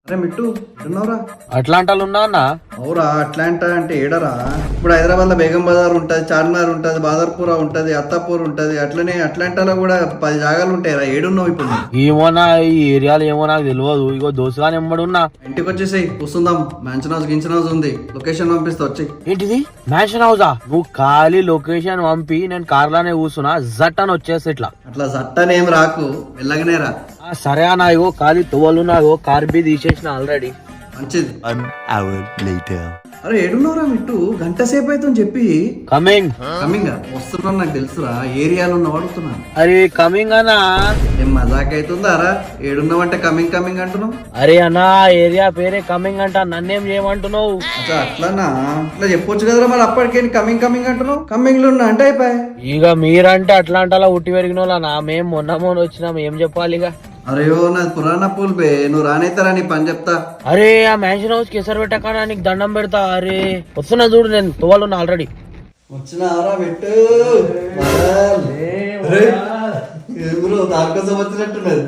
అరే మిట్టు ఎట్టున్నావురా? అట్లాంటాలు ఉన్నా అన్న అవురా, అట్లాంటా అంటే ఏడరా? ఇప్పుడు హైదరాబాద్ లో బేగం బజార్ ఉంటది, చార్మినార్ ఉంటది, బాదర్పుర ఉంటది, అత్తాపూర్ ఉంటది, అట్లనే అట్లాంటాలో కూడా 10 జాగాలు ఉంటాయిరా. ఏడున్నావు ఇప్పుడు నువ్వు? ఏమోనా ఈ ఏరియాలో ఏమో నాకు తెలియదు. ఇగో దోసుగానే ఎంబడున్నా. ఇంటికి వచ్చేసేయి, కూర్చుందాం. మ్యాన్షన్ హౌస్ గిన్షన్ హౌస్ ఉంది, లొకేషన్ పంపిస్తా వచ్చి. ఏంటిది మ్యాన్షన్ హౌసా? నువ్వు ఖాళీ లొకేషన్ పంపి నేను కార్లానే కూర్చున్నా, జట్ అని వచ్చేసి ఇట్లా. అట్లా జట్టనేం రాకు, మెల్లగానే రా. సరే అన్న, ఇగో ఖాళీ తువ్వలున్నా, ఇగో కార్ బి తీసేసిన ఆల్రెడీ. మంచిది. 1 hour later. అరే ఏడున్నావురా మిట్టు? గంట సేపు అవుతుంది చెప్పి. కమింగ్. కమింగ్ వస్తున్నాను, నాకు తెలుసురా. ఏరియాలో ఉన్న వాడుతున్నా. అరే కమింగ్ అన్నా. ఏం మజాక్ అవుతుందారా? ఏడున్నావంటే కమింగ్ కమింగ్ అంటున్నావు. అరే అన్నా, ఏరియా పేరే కమింగ్ అంట, నన్నేం చేయమంటున్నావు? అట్లా అట్లానా? అట్లా చెప్పొచ్చు కదరా మరి. అప్పటికేంటి కమింగ్ కమింగ్ అంటున్నావు? కమింగ్ లో ఉన్నా అంటే అయిపోయి. ఇక మీరంటే అట్లాంటలా ఉట్టి పెరిగిన వాళ్ళ మేము మొన్న వచ్చినాం, ఏం చెప్పాలి ఇక. అరే నాది పురాణ పూల్ బే, నువ్వు రానైతారా? నీ పని చెప్తా. అరే ఆ మ్యాన్షన్ హౌస్ కేసరి పెట్టకనా, నీకు దండం పెడతా. అరే వస్తున్నా చూడు, నేను తువ్వాలున్నా ఆల్రెడీ. వచ్చినారా పెట్టు. దానికోసం వచ్చినట్టున్నది.